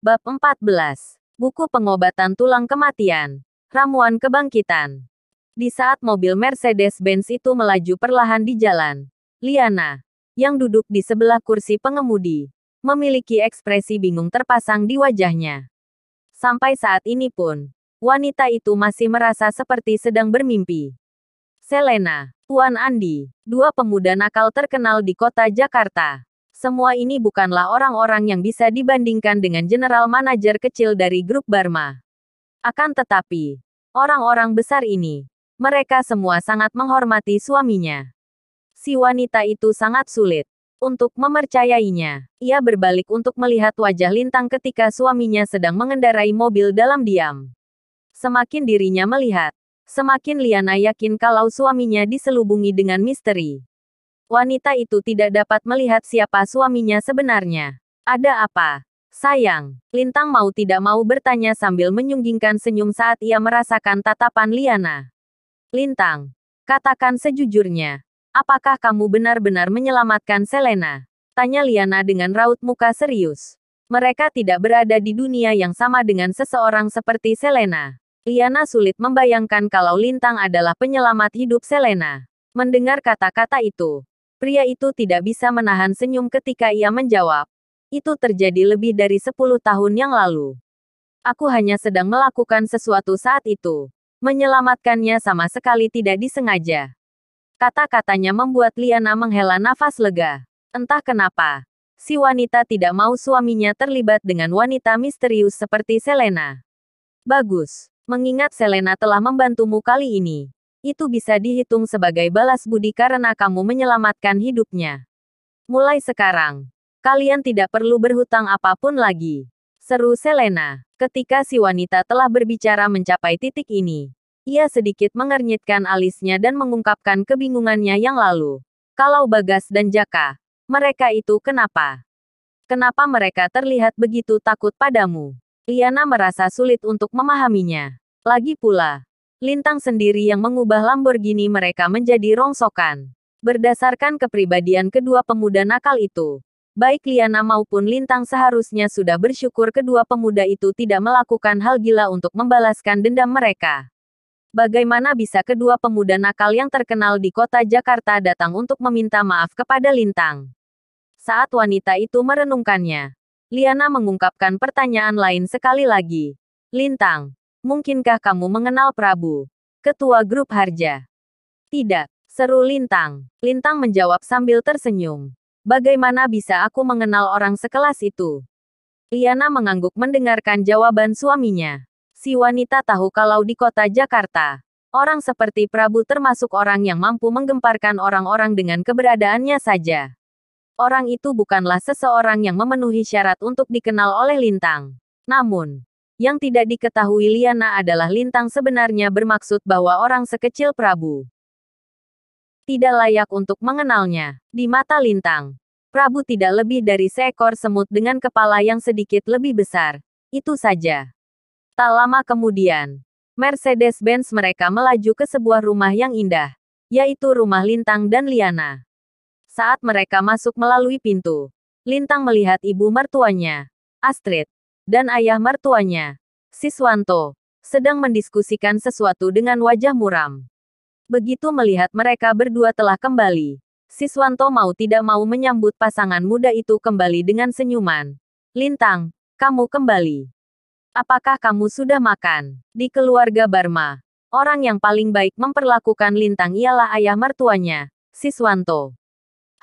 Bab 14. Buku pengobatan tulang kematian. Ramuan kebangkitan. Di saat mobil Mercedes-Benz itu melaju perlahan di jalan, Liana, yang duduk di sebelah kursi pengemudi, memiliki ekspresi bingung terpasang di wajahnya. Sampai saat ini pun, wanita itu masih merasa seperti sedang bermimpi. Selena, Tuan Andi, dua pemuda nakal terkenal di kota Jakarta. Semua ini bukanlah orang-orang yang bisa dibandingkan dengan general manajer kecil dari grup Barma. Akan tetapi, orang-orang besar ini, mereka semua sangat menghormati suaminya. Si wanita itu sangat sulit untuk mempercayainya. Ia berbalik untuk melihat wajah Lintang ketika suaminya sedang mengendarai mobil dalam diam. Semakin dirinya melihat, semakin Liana yakin kalau suaminya diselubungi dengan misteri. Wanita itu tidak dapat melihat siapa suaminya sebenarnya. Ada apa, sayang? Lintang mau tidak mau bertanya sambil menyunggingkan senyum saat ia merasakan tatapan Liana. Lintang, katakan sejujurnya, apakah kamu benar-benar menyelamatkan Selena? Tanya Liana dengan raut muka serius. Mereka tidak berada di dunia yang sama dengan seseorang seperti Selena. Liana sulit membayangkan kalau Lintang adalah penyelamat hidup Selena. Mendengar kata-kata itu, pria itu tidak bisa menahan senyum ketika ia menjawab. Itu terjadi lebih dari 10 tahun yang lalu. Aku hanya sedang melakukan sesuatu saat itu. Menyelamatkannya sama sekali tidak disengaja. Kata-katanya membuat Liana menghela nafas lega. Entah kenapa, si wanita tidak mau suaminya terlibat dengan wanita misterius seperti Selena. Bagus, mengingat Selena telah membantumu kali ini. Itu bisa dihitung sebagai balas budi karena kamu menyelamatkan hidupnya. Mulai sekarang, kalian tidak perlu berhutang apapun lagi. Seru Selena. Ketika si wanita telah berbicara mencapai titik ini, ia sedikit mengernyitkan alisnya dan mengungkapkan kebingungannya yang lalu. Kalau Bagas dan Jaka, mereka itu kenapa? Kenapa mereka terlihat begitu takut padamu? Liana merasa sulit untuk memahaminya. Lagi pula, Lintang sendiri yang mengubah Lamborghini mereka menjadi rongsokan. Berdasarkan kepribadian kedua pemuda nakal itu, baik Liana maupun Lintang seharusnya sudah bersyukur kedua pemuda itu tidak melakukan hal gila untuk membalaskan dendam mereka. Bagaimana bisa kedua pemuda nakal yang terkenal di kota Jakarta datang untuk meminta maaf kepada Lintang? Saat wanita itu merenungkannya, Liana mengungkapkan pertanyaan lain sekali lagi. Lintang, mungkinkah kamu mengenal Prabu, ketua grup Harja? Tidak, seru Lintang. Lintang menjawab sambil tersenyum. Bagaimana bisa aku mengenal orang sekelas itu? Liana mengangguk mendengarkan jawaban suaminya. Si wanita tahu kalau di kota Jakarta, orang seperti Prabu termasuk orang yang mampu menggemparkan orang-orang dengan keberadaannya saja. Orang itu bukanlah seseorang yang memenuhi syarat untuk dikenal oleh Lintang. Namun, yang tidak diketahui Liana adalah Lintang sebenarnya bermaksud bahwa orang sekecil Prabu tidak layak untuk mengenalnya. Di mata Lintang, Prabu tidak lebih dari seekor semut dengan kepala yang sedikit lebih besar. Itu saja. Tak lama kemudian, Mercedes-Benz mereka melaju ke sebuah rumah yang indah, yaitu rumah Lintang dan Liana. Saat mereka masuk melalui pintu, Lintang melihat ibu mertuanya, Astrid, dan ayah mertuanya, Siswanto, sedang mendiskusikan sesuatu dengan wajah muram. Begitu melihat mereka berdua telah kembali, Siswanto mau tidak mau menyambut pasangan muda itu kembali dengan senyuman. Lintang, kamu kembali. Apakah kamu sudah makan? Di keluarga Barma, orang yang paling baik memperlakukan Lintang ialah ayah mertuanya, Siswanto.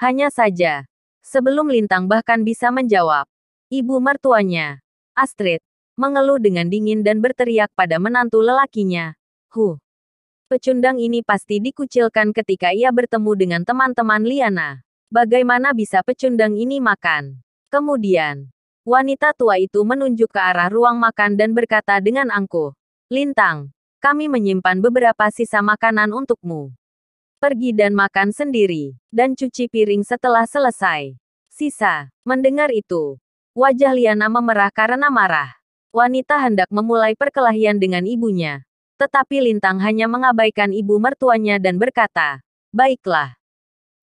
Hanya saja, sebelum Lintang bahkan bisa menjawab, ibu mertuanya, Astrid, mengeluh dengan dingin dan berteriak pada menantu lelakinya. Pecundang ini pasti dikucilkan ketika ia bertemu dengan teman-teman Liana. Bagaimana bisa pecundang ini makan? Kemudian, wanita tua itu menunjuk ke arah ruang makan dan berkata dengan angkuh, Lintang, kami menyimpan beberapa sisa makanan untukmu. Pergi dan makan sendiri, dan cuci piring setelah selesai. Sisa. Mendengar itu, wajah Liana memerah karena marah. Wanita hendak memulai perkelahian dengan ibunya. Tetapi Lintang hanya mengabaikan ibu mertuanya dan berkata, baiklah.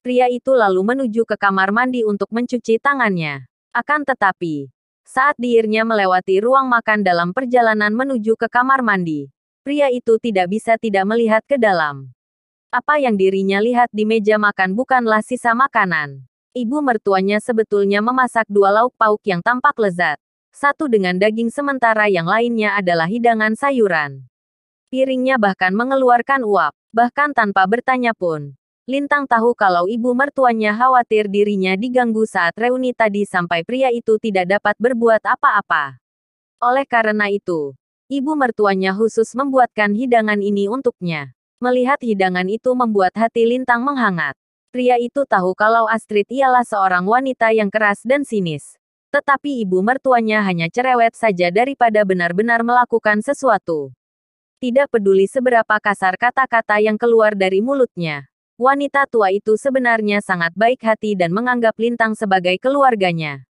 Pria itu lalu menuju ke kamar mandi untuk mencuci tangannya. Akan tetapi, Saat dirinya melewati ruang makan dalam perjalanan menuju ke kamar mandi, pria itu tidak bisa tidak melihat ke dalam. Apa yang dirinya lihat di meja makan bukanlah sisa makanan. Ibu mertuanya sebetulnya memasak 2 lauk pauk yang tampak lezat. Satu dengan daging sementara yang lainnya adalah hidangan sayuran. Piringnya bahkan mengeluarkan uap, bahkan tanpa bertanya pun. Lintang tahu kalau ibu mertuanya khawatir dirinya diganggu saat reuni tadi sampai pria itu tidak dapat berbuat apa-apa. Oleh karena itu, ibu mertuanya khusus membuatkan hidangan ini untuknya. Melihat hidangan itu membuat hati Lintang menghangat. Pria itu tahu kalau Astrid ialah seorang wanita yang keras dan sinis. Tetapi ibu mertuanya hanya cerewet saja daripada benar-benar melakukan sesuatu. Tidak peduli seberapa kasar kata-kata yang keluar dari mulutnya. Wanita tua itu sebenarnya sangat baik hati dan menganggap Lintang sebagai keluarganya.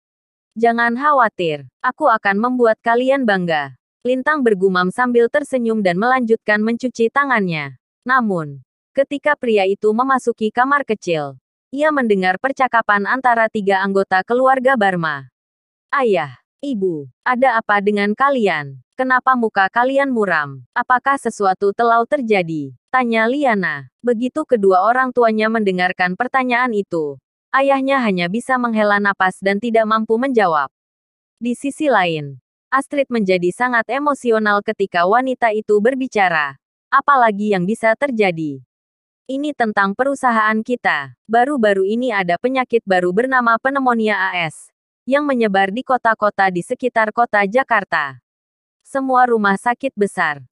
Jangan khawatir, aku akan membuat kalian bangga. Lintang bergumam sambil tersenyum dan melanjutkan mencuci tangannya. Namun, ketika pria itu memasuki kamar kecil, ia mendengar percakapan antara 3 anggota keluarga Barma. Ayah, ibu, ada apa dengan kalian? Kenapa muka kalian muram? Apakah sesuatu telah terjadi? Tanya Liana. Begitu kedua orang tuanya mendengarkan pertanyaan itu, ayahnya hanya bisa menghela napas dan tidak mampu menjawab. Di sisi lain, Astrid menjadi sangat emosional ketika wanita itu berbicara. Apalagi yang bisa terjadi? Ini tentang perusahaan kita. Baru-baru ini ada penyakit baru bernama pneumonia AS yang menyebar di kota-kota di sekitar kota Jakarta. Semua rumah sakit besar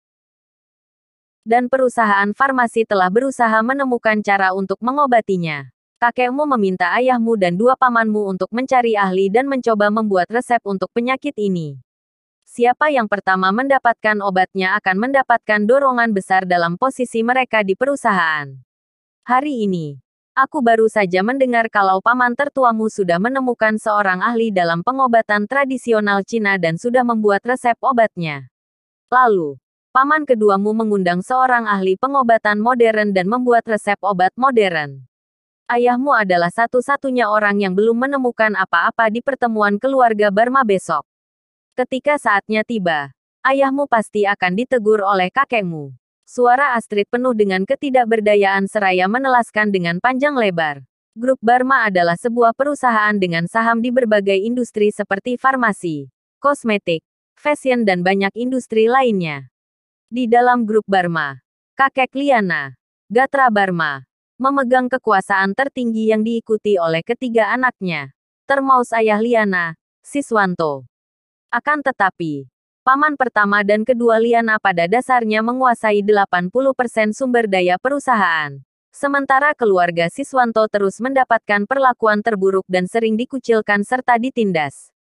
dan perusahaan farmasi telah berusaha menemukan cara untuk mengobatinya. Kakekmu meminta ayahmu dan 2 pamanmu untuk mencari ahli dan mencoba membuat resep untuk penyakit ini. Siapa yang pertama mendapatkan obatnya akan mendapatkan dorongan besar dalam posisi mereka di perusahaan. Hari ini, aku baru saja mendengar kalau paman tertuamu sudah menemukan seorang ahli dalam pengobatan tradisional Cina dan sudah membuat resep obatnya. Lalu, paman keduamu mengundang seorang ahli pengobatan modern dan membuat resep obat modern. Ayahmu adalah satu-satunya orang yang belum menemukan apa-apa di pertemuan keluarga Barma besok. Ketika saatnya tiba, ayahmu pasti akan ditegur oleh kakekmu. Suara Astrid penuh dengan ketidakberdayaan seraya menelaskan dengan panjang lebar. Grup Barma adalah sebuah perusahaan dengan saham di berbagai industri seperti farmasi, kosmetik, fashion dan banyak industri lainnya. Di dalam grup Barma, kakek Liana, Gatra Barma, memegang kekuasaan tertinggi yang diikuti oleh ketiga anaknya, termasuk ayah Liana, Siswanto. Akan tetapi, paman pertama dan kedua Liana pada dasarnya menguasai 80% sumber daya perusahaan. Sementara keluarga Siswanto terus mendapatkan perlakuan terburuk dan sering dikucilkan serta ditindas.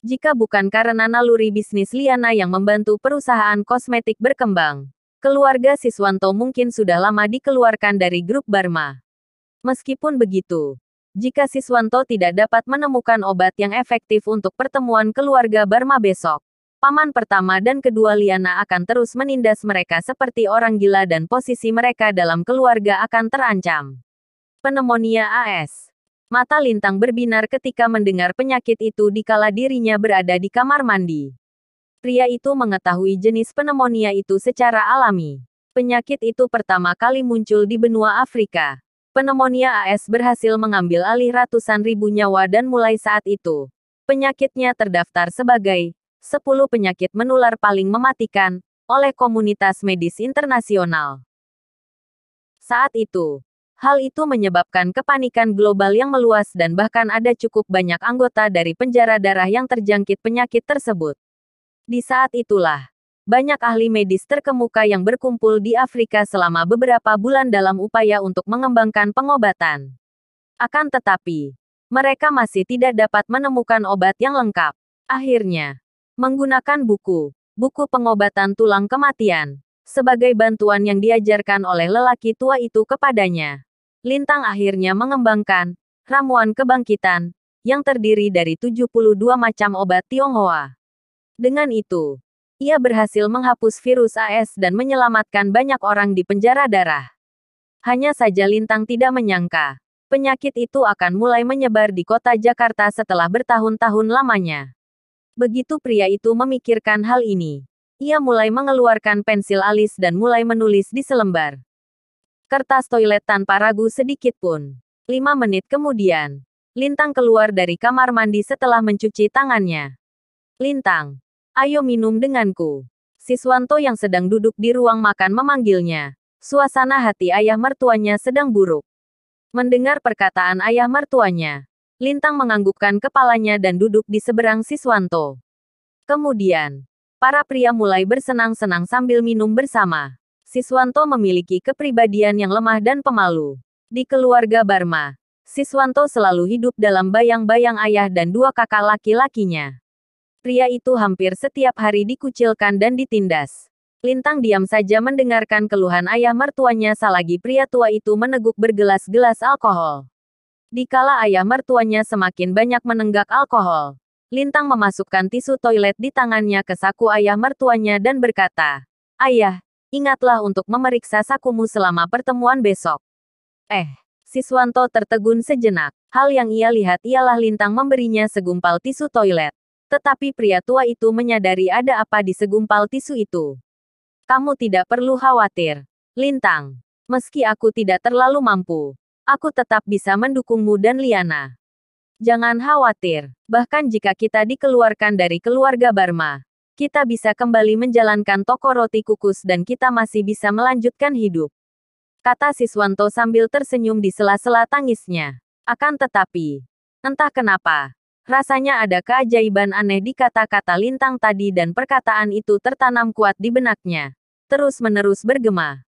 Jika bukan karena naluri bisnis Liana yang membantu perusahaan kosmetik berkembang, keluarga Siswanto mungkin sudah lama dikeluarkan dari grup Barma. Meskipun begitu, jika Siswanto tidak dapat menemukan obat yang efektif untuk pertemuan keluarga Barma besok, paman pertama dan kedua Liana akan terus menindas mereka seperti orang gila dan posisi mereka dalam keluarga akan terancam. Pneumonia AS. Mata Lintang berbinar ketika mendengar penyakit itu dikala dirinya berada di kamar mandi. Pria itu mengetahui jenis pneumonia itu secara alami. Penyakit itu pertama kali muncul di benua Afrika. Pneumonia AS berhasil mengambil alih ratusan ribu nyawa dan mulai saat itu, penyakitnya terdaftar sebagai 10 penyakit menular paling mematikan oleh komunitas medis internasional. Saat itu, hal itu menyebabkan kepanikan global yang meluas dan bahkan ada cukup banyak anggota dari penjara darah yang terjangkit penyakit tersebut. Di saat itulah, banyak ahli medis terkemuka yang berkumpul di Afrika selama beberapa bulan dalam upaya untuk mengembangkan pengobatan. Akan tetapi, mereka masih tidak dapat menemukan obat yang lengkap. Akhirnya, menggunakan buku pengobatan tulang kematian, sebagai bantuan yang diajarkan oleh lelaki tua itu kepadanya, Lintang akhirnya mengembangkan ramuan kebangkitan, yang terdiri dari 72 macam obat Tionghoa. Dengan itu, ia berhasil menghapus virus AS dan menyelamatkan banyak orang di penjara darah. Hanya saja Lintang tidak menyangka, penyakit itu akan mulai menyebar di kota Jakarta setelah bertahun-tahun lamanya. Begitu pria itu memikirkan hal ini, ia mulai mengeluarkan pensil alis dan mulai menulis di selembar kertas toilet tanpa ragu sedikit pun. 5 menit kemudian, Lintang keluar dari kamar mandi setelah mencuci tangannya. Lintang, ayo minum denganku. Siswanto yang sedang duduk di ruang makan memanggilnya. Suasana hati ayah mertuanya sedang buruk. Mendengar perkataan ayah mertuanya, Lintang menganggukkan kepalanya dan duduk di seberang Siswanto. Kemudian, para pria mulai bersenang-senang sambil minum bersama. Siswanto memiliki kepribadian yang lemah dan pemalu. Di keluarga Barma, Siswanto selalu hidup dalam bayang-bayang ayah dan 2 kakak laki-lakinya. Pria itu hampir setiap hari dikucilkan dan ditindas. Lintang diam saja mendengarkan keluhan ayah mertuanya selagi pria tua itu meneguk bergelas-gelas alkohol. Dikala ayah mertuanya semakin banyak menenggak alkohol, Lintang memasukkan tisu toilet di tangannya ke saku ayah mertuanya dan berkata, "Ayah, ingatlah untuk memeriksa sakumu selama pertemuan besok." Siswanto tertegun sejenak. Hal yang ia lihat ialah Lintang memberinya segumpal tisu toilet. Tetapi pria tua itu menyadari ada apa di segumpal tisu itu. "Kamu tidak perlu khawatir, Lintang. Meski aku tidak terlalu mampu, aku tetap bisa mendukungmu dan Liana. Jangan khawatir, bahkan jika kita dikeluarkan dari keluarga Barma, kita bisa kembali menjalankan toko roti kukus dan kita masih bisa melanjutkan hidup," kata Siswanto sambil tersenyum di sela-sela tangisnya. Akan tetapi, entah kenapa, rasanya ada keajaiban aneh di kata-kata Lintang tadi dan perkataan itu tertanam kuat di benaknya. Terus-menerus bergema.